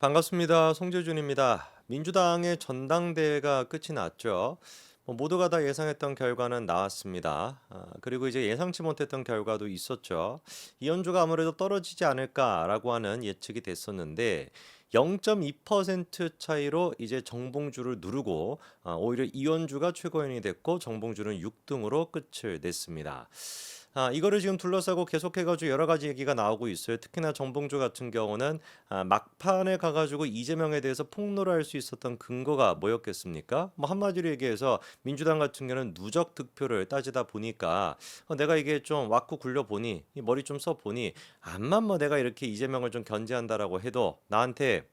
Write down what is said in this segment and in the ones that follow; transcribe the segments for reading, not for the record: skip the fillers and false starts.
반갑습니다. 송재준입니다. 민주당의 전당대회가 끝이 났죠. 모두가 다 예상했던 결과는 나왔습니다. 그리고 이제 예상치 못했던 결과도 있었죠. 이현주가 아무래도 떨어지지 않을까라고 하는 예측이 됐었는데 0.2% 차이로 이제 정봉주를 누르고 오히려 이현주가 최고위원이 됐고 정봉주는 6등으로 끝을 냈습니다. 이거를 지금 둘러싸고 계속해가지고 여러 가지 얘기가 나오고 있어요. 특히나 정봉주 같은 경우는 막판에 가가지고 이재명에 대해서 폭로를 할 수 있었던 근거가 뭐였겠습니까? 뭐 한마디로 얘기해서 민주당 같은 경우는 누적 득표를 따지다 보니까 내가 이게 좀 왁구 굴려 보니 이 머리 좀 써 보니 암만 뭐 내가 이렇게 이재명을 좀 견제한다라고 해도 나한테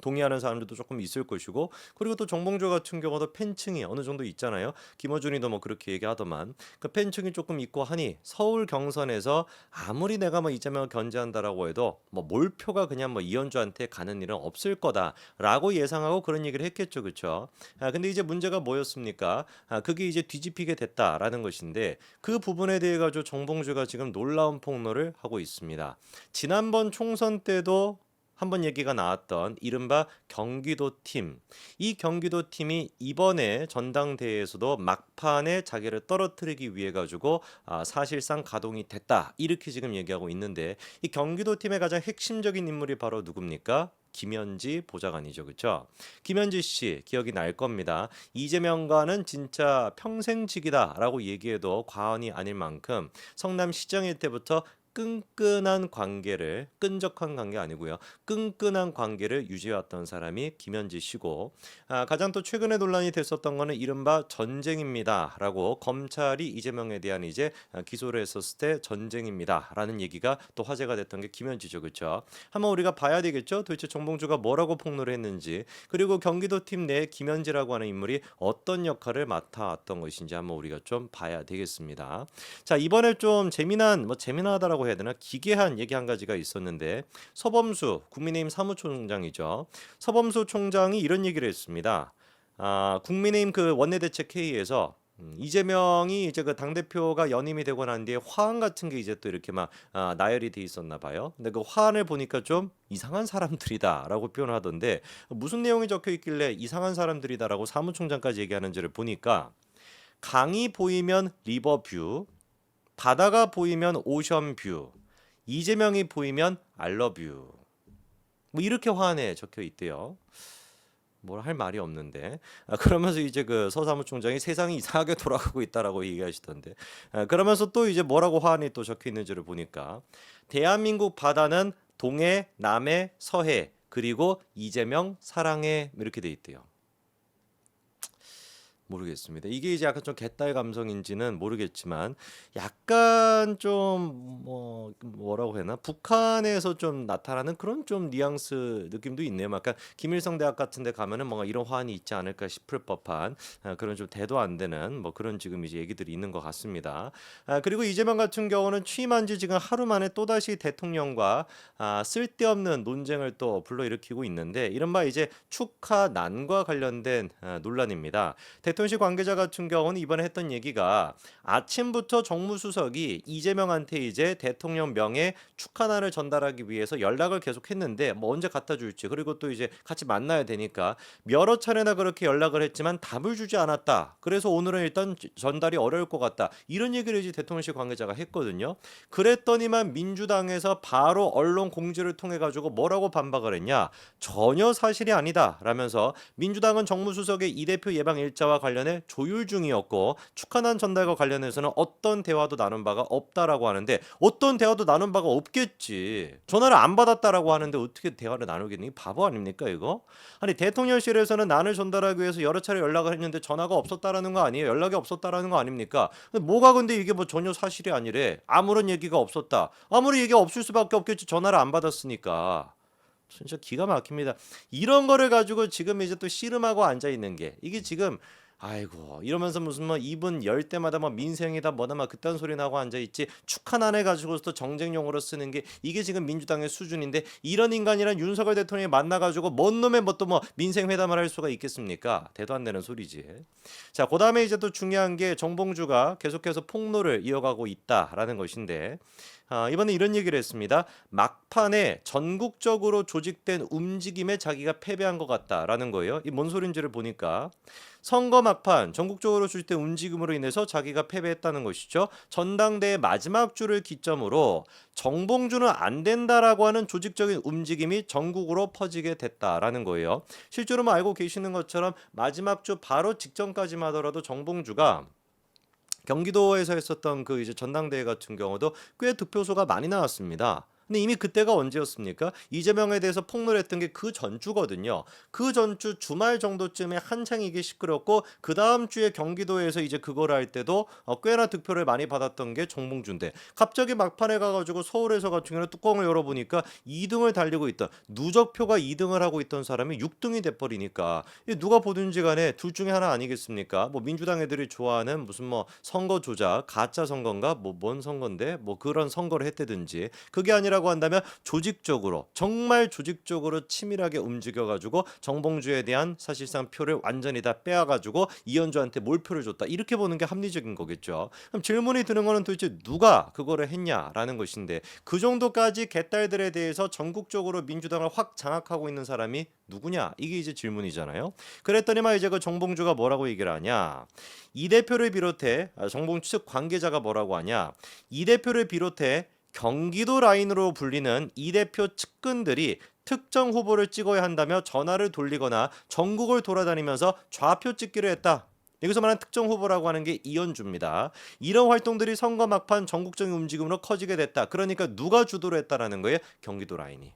동의하는 사람들도 조금 있을 것이고, 그리고 또 정봉주 같은 경우도 팬층이 어느 정도 있잖아요. 김어준이도 뭐 그렇게 얘기하더만 그 팬층이 조금 있고 하니 서울 경선에서 아무리 내가 뭐 이재명을 견제한다라고 해도 뭐 몰표가 그냥 뭐 이현주한테 가는 일은 없을 거다라고 예상하고 그런 얘기를 했겠죠, 그렇죠? 근데 이제 문제가 뭐였습니까? 그게 이제 뒤집히게 됐다라는 것인데, 그 부분에 대해 가지고 정봉주가 지금 놀라운 폭로를 하고 있습니다. 지난번 총선 때도 한번 얘기가 나왔던 이른바 경기도 팀. 이 경기도 팀이 이번에 전당대회에서도 막판에 자기를 떨어뜨리기 위해 가지고 사실상 가동이 됐다. 이렇게 지금 얘기하고 있는데, 이 경기도 팀의 가장 핵심적인 인물이 바로 누굽니까? 김현지 보좌관이죠. 그렇죠? 김현지 씨 기억이 날 겁니다. 이재명과는 진짜 평생직이다라고 얘기해도 과언이 아닐 만큼 성남시장일 때부터 끈끈한 관계를, 끈적한 관계 아니고요, 끈끈한 관계를 유지해왔던 사람이 김현지 씨고, 가장 또 최근에 논란이 됐었던 거는 이른바 전쟁입니다라고 검찰이 이재명에 대한 이제 기소를 했었을 때 전쟁입니다라는 얘기가 또 화제가 됐던 게 김현지죠. 그렇죠? 한번 우리가 봐야 되겠죠. 도대체 정봉주가 뭐라고 폭로를 했는지, 그리고 경기도 팀 내에 김현지라고 하는 인물이 어떤 역할을 맡아왔던 것인지 한번 우리가 좀 봐야 되겠습니다. 자, 이번에 좀 재미나다라고 해야 되나, 기괴한 얘기 한 가지가 있었는데, 서범수 국민의힘 사무총장이죠. 서범수 총장이 이런 얘기를 했습니다. 국민의힘 그 원내대책회의에서 이재명이 이제 그 당대표가 연임이 되고 난 뒤에 화환 같은 게 이제 또 이렇게 막 나열이 돼 있었나 봐요. 근데 그 화환을 보니까 좀 이상한 사람들이다라고 표현하던데, 무슨 내용이 적혀 있길래 이상한 사람들이다라고 사무총장까지 얘기하는지를 보니까, 강이 보이면 리버뷰, 바다가 보이면 오션뷰, 이재명이 보이면 알러뷰. 뭐 이렇게 화환에 적혀 있대요. 뭘 할 말이 없는데. 그러면서 이제 그 서사무총장이 세상이 이상하게 돌아가고 있다라고 얘기하시던데. 그러면서 또 이제 뭐라고 화환이 또 적혀 있는지를 보니까, 대한민국 바다는 동해, 남해, 서해, 그리고 이재명 사랑해, 이렇게 돼 있대요. 모르겠습니다. 이게 이제 약간 좀 개딸 감성인지는 모르겠지만, 약간 좀 뭐라고 해나, 북한에서 좀 나타나는 그런 좀 뉘앙스 느낌도 있네요. 약간 김일성 대학 같은 데 가면은 뭔가 이런 화환이 있지 않을까 싶을 법한 그런 좀 대도 안 되는 뭐 그런 지금 이제 얘기들이 있는 것 같습니다. 그리고 이재명 같은 경우는 취임한 지 지금 하루 만에 또다시 대통령과 쓸데없는 논쟁을 또 불러일으키고 있는데, 이른바 이제 축하난과 관련된 논란입니다. 대통령실 관계자 같은 경우는 이번에 했던 얘기가, 아침부터 정무수석이 이재명한테 이제 대통령 명예 축하난을 전달하기 위해서 연락을 계속했는데 뭐 언제 갖다 줄지, 그리고 또 이제 같이 만나야 되니까 여러 차례나 그렇게 연락을 했지만 답을 주지 않았다. 그래서 오늘은 일단 전달이 어려울 것 같다. 이런 얘기를 이제 대통령실 관계자가 했거든요. 그랬더니만 민주당에서 바로 언론 공지를 통해 가지고 뭐라고 반박을 했냐? 전혀 사실이 아니다 라면서, 민주당은 정무수석의 이 대표 예방 일자와 관련해 조율 중이었고 축하난 전달과 관련해서는 어떤 대화도 나눈 바가 없다라고 하는데, 어떤 대화도 나눈 바가 없겠지. 전화를 안 받았다라고 하는데 어떻게 대화를 나누겠니? 바보 아닙니까 이거? 아니, 대통령실에서는 난을 전달하기 위해서 여러 차례 연락을 했는데 전화가 없었다라는 거 아니에요? 연락이 없었다라는 거 아닙니까? 근데 뭐가 근데 이게 뭐 전혀 사실이 아니래. 아무런 얘기가 없었다. 아무리 얘기가 없을 수밖에 없겠지. 전화를 안 받았으니까. 진짜 기가 막힙니다. 이런 거를 가지고 지금 이제 또 씨름하고 앉아 있는 게, 이게 지금, 아이고, 이러면서 무슨 뭐 이분 열 때마다 뭐 민생이다 뭐다 막 그딴 소리 나고 앉아 있지, 축하난 해 가지고서 정쟁용으로 쓰는 게 이게 지금 민주당의 수준인데, 이런 인간이랑 윤석열 대통령이 만나 가지고 뭔 놈의 뭐 또 뭐 민생 회담을 할 수가 있겠습니까? 대도 안 되는 소리지. 자, 그다음에 이제 또 중요한 게 정봉주가 계속해서 폭로를 이어가고 있다라는 것인데, 이번에 이런 얘기를 했습니다. 막판에 전국적으로 조직된 움직임에 자기가 패배한 것 같다라는 거예요. 이 뭔 소린지를 보니까 선거 막판 전국적으로 조직된 움직임으로 인해서 자기가 패배했다는 것이죠. 전당대회 마지막 주를 기점으로 정봉주는 안 된다라고 하는 조직적인 움직임이 전국으로 퍼지게 됐다라는 거예요. 실제로 뭐 알고 계시는 것처럼 마지막 주 바로 직전까지만 하더라도 정봉주가 경기도에서 했었던 그 이제 전당대회 같은 경우도 꽤 득표수가 많이 나왔습니다. 근데 이미 그때가 언제였습니까? 이재명에 대해서 폭로를 했던 게 그 전주거든요. 그 전주 주말 정도쯤에 한창 이게 시끄럽고 그 다음 주에 경기도에서 이제 그걸 할 때도 꽤나 득표를 많이 받았던 게 정봉주인데 갑자기 막판에 가가지고 서울에서 같은 경우는 뚜껑을 열어보니까 2등을 달리고 있던 누적표가 2등을 하고 있던 사람이 6등이 돼버리니까 누가 보든지 간에 둘 중에 하나 아니겠습니까? 뭐 민주당 애들이 좋아하는 무슨 뭐 선거 조작, 가짜 선거인가? 뭐 뭔 선거인데? 뭐 그런 선거를 했다든지 그게 아니라고 한다면 조직적으로 정말 조직적으로 치밀하게 움직여가지고 정봉주에 대한 사실상 표를 완전히 다 빼앗가지고 이현주한테 몰표를 줬다 이렇게 보는 게 합리적인 거겠죠. 그럼 질문이 드는 거는 도대체 누가 그거를 했냐라는 것인데 그 정도까지 개딸들에 대해서 전국적으로 민주당을 확 장악하고 있는 사람이 누구냐 이게 이제 질문이잖아요. 그랬더니만 이제 그 정봉주가 뭐라고 얘기를 하냐 이 대표를 비롯해 정봉주 측 관계자가 뭐라고 하냐 이 대표를 비롯해 경기도 라인으로 불리는 이 대표 측근들이 특정 후보를 찍어야 한다며 전화를 돌리거나 전국을 돌아다니면서 좌표 찍기로 했다. 여기서 말하는 특정 후보라고 하는 게 이현주입니다. 이런 활동들이 선거 막판 전국적인 움직임으로 커지게 됐다. 그러니까 누가 주도를 했다라는 거예요? 경기도 라인이.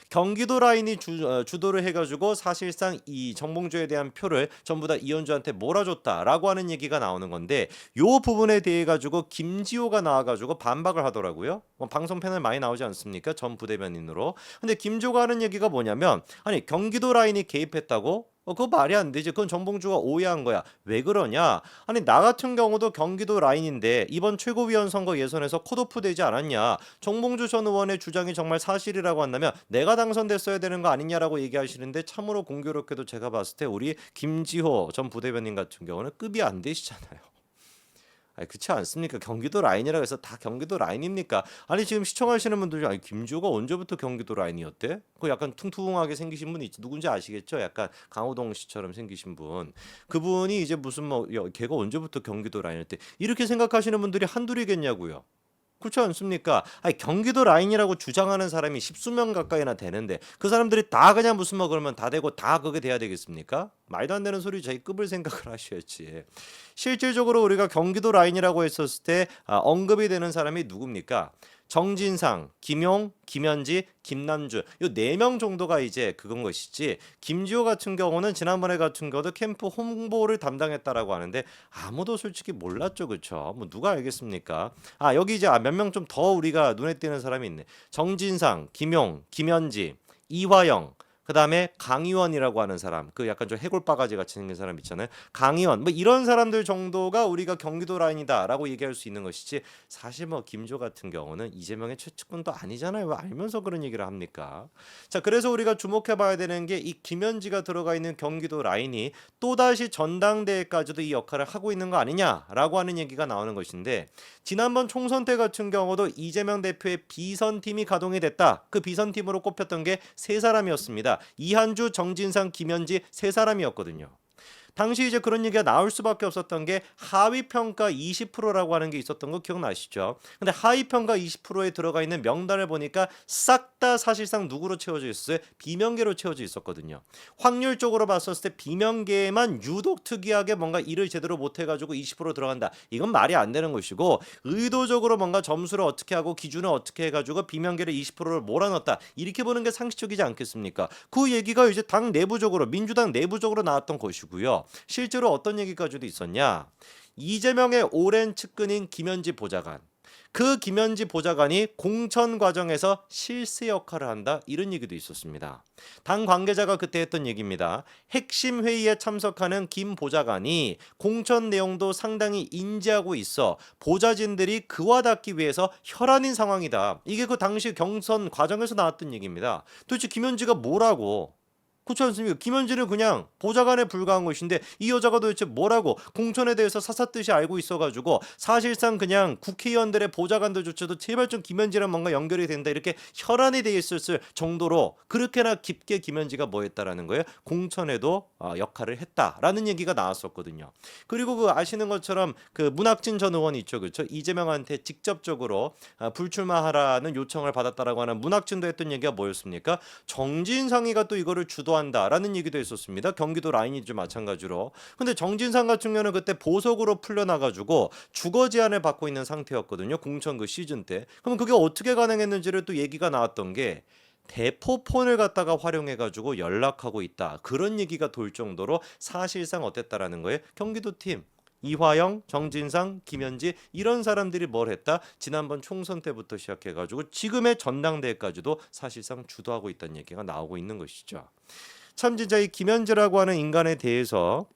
경기도 라인이 주도를 해가지고 사실상 이 정봉주에 대한 표를 전부 다 이현주한테 몰아줬다라고 하는 얘기가 나오는 건데 요 부분에 대해 가지고 김지호가 나와가지고 반박을 하더라고요. 방송 패널 많이 나오지 않습니까? 전 부대변인으로. 근데 김지호가 하는 얘기가 뭐냐면 아니 경기도 라인이 개입했다고? 그거 말이 안 되지. 그건 정봉주가 오해한 거야. 왜 그러냐? 아니 나 같은 경우도 경기도 라인인데 이번 최고위원 선거 예선에서 컷오프 되지 않았냐? 정봉주 전 의원의 주장이 정말 사실이라고 한다면 내가 당선됐어야 되는 거 아니냐라고 얘기하시는데 참으로 공교롭게도 제가 봤을 때 우리 김지호 전 부대변인 같은 경우는 급이 안 되시잖아요. 아니 그렇지 않습니까? 경기도 라인이라고 해서 다 경기도 라인입니까? 아니 지금 시청하시는 분들이 아니 김주호가 언제부터 경기도 라인이었대? 그 약간 퉁퉁하게 생기신 분이 있지. 누군지 아시겠죠? 약간 강호동 씨처럼 생기신 분. 그분이 이제 무슨 뭐 걔가 언제부터 경기도 라인이었대? 이렇게 생각하시는 분들이 한둘이겠냐고요. 그렇지 않습니까? 아니 경기도 라인이라고 주장하는 사람이 십수명 가까이나 되는데 그 사람들이 다 그냥 무슨 뭐 그러면 다 되고 다 그게 돼야 되겠습니까? 말도 안 되는 소리 저희 급을 생각을 하셔야지. 실질적으로 우리가 경기도 라인이라고 했었을 때 언급이 되는 사람이 누굽니까? 정진상, 김용, 김현지, 김남주 요 4명 정도가 이제 그건 것이지 김지호 같은 경우는 지난번에 같은 경우도 캠프 홍보를 담당했다라고 하는데 아무도 솔직히 몰랐죠. 그렇죠? 뭐 누가 알겠습니까? 여기 이제 몇 명 좀 더 우리가 눈에 띄는 사람이 있네. 정진상, 김용, 김현지, 이화영 그다음에 강의원이라고 하는 사람 그 약간 좀 해골 바가지 같이 생긴 사람 있잖아요. 강의원 뭐 이런 사람들 정도가 우리가 경기도 라인이다라고 얘기할 수 있는 것이지 사실 뭐 김조 같은 경우는 이재명의 최측근도 아니잖아요. 왜 알면서 그런 얘기를 합니까? 자 그래서 우리가 주목해 봐야 되는 게 이 김현지가 들어가 있는 경기도 라인이 또다시 전당대회까지도 이 역할을 하고 있는 거 아니냐라고 하는 얘기가 나오는 것인데 지난번 총선 때 같은 경우도 이재명 대표의 비선팀이 가동이 됐다. 그 비선팀으로 꼽혔던 게 세 사람이었습니다. 이한주, 정진상, 김현지 세 사람이었거든요. 당시 이제 그런 얘기가 나올 수밖에 없었던 게 하위 평가 20%라고 하는 게 있었던 거 기억나시죠? 근데 하위 평가 20%에 들어가 있는 명단을 보니까 싹 다 사실상 누구로 채워져 있었어요? 비명계로 채워져 있었거든요. 확률적으로 봤었을 때 비명계에만 유독 특이하게 뭔가 일을 제대로 못 해가지고 20% 들어간다. 이건 말이 안 되는 것이고 의도적으로 뭔가 점수를 어떻게 하고 기준을 어떻게 해가지고 비명계를 20%를 몰아넣었다. 이렇게 보는 게 상식적이지 않겠습니까? 그 얘기가 이제 당 내부적으로 민주당 내부적으로 나왔던 것이고요. 실제로 어떤 얘기까지도 있었냐? 이재명의 오랜 측근인 김현지 보좌관. 그 김현지 보좌관이 공천 과정에서 실세 역할을 한다. 이런 얘기도 있었습니다. 당 관계자가 그때 했던 얘기입니다. 핵심 회의에 참석하는 김 보좌관이 공천 내용도 상당히 인지하고 있어 보좌진들이 그와 닿기 위해서 혈안인 상황이다. 이게 그 당시 경선 과정에서 나왔던 얘기입니다. 도대체 김현지가 뭐라고? 그렇지 않습니까? 김현지는 그냥 보좌관에 불과한 것인데 이 여자가 도대체 뭐라고 공천에 대해서 사사뜻이 알고 있어가지고 사실상 그냥 국회의원들의 보좌관들조차도 제발 좀 김현지랑 뭔가 연결이 된다 이렇게 혈안이 돼 있었을 정도로 그렇게나 깊게 김현지가 뭐 했다라는 거예요. 공천에도 역할을 했다라는 얘기가 나왔었거든요. 그리고 그 아시는 것처럼 그 문학진 전 의원 있죠, 그렇죠? 이재명한테 직접적으로 불출마하라는 요청을 받았다라고 하는 문학진도 했던 얘기가 뭐였습니까? 정진상이가 또 이거를 주도한다라는 얘기도 했었습니다. 경기도 라인이죠, 마찬가지로. 근데 정진상 같은 경우는 그때 보석으로 풀려나가지고 주거 제한을 받고 있는 상태였거든요. 공천 그 시즌 때. 그럼 그게 어떻게 가능했는지를 또 얘기가 나왔던 게 대포폰을 갖다가 활용해가지고 연락하고 있다. 그런 얘기가 돌 정도로 사실상 어땠다라는 거예요. 경기도 팀. 이화영, 정진상, 김현지 이런 사람들이 뭘 했다? 지난번 총선 때부터 시작해가지고 지금의 전당대회까지도 사실상 주도하고 있다는 얘기가 나오고 있는 것이죠. 참 진짜 이 김현지라고 하는 인간에 대해서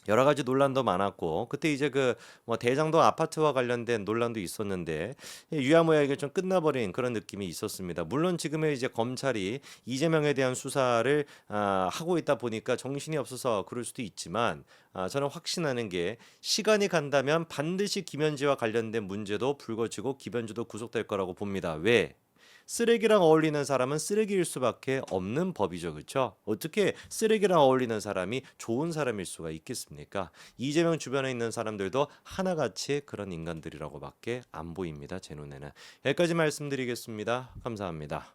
여러 가지 논란도 많았고 그때 이제 그 뭐 대장동 아파트와 관련된 논란도 있었는데 유야무야 이게 좀 끝나버린 그런 느낌이 있었습니다. 물론 지금의 이제 검찰이 이재명에 대한 수사를 하고 있다 보니까 정신이 없어서 그럴 수도 있지만 저는 확신하는 게 시간이 간다면 반드시 김현지와 관련된 문제도 불거지고 김현지도 구속될 거라고 봅니다. 왜? 쓰레기랑 어울리는 사람은 쓰레기일 수밖에 없는 법이죠. 그렇죠? 어떻게 쓰레기랑 어울리는 사람이 좋은 사람일 수가 있겠습니까? 이재명 주변에 있는 사람들도 하나같이 그런 인간들이라고밖에 안 보입니다. 제 눈에는. 여기까지 말씀드리겠습니다. 감사합니다.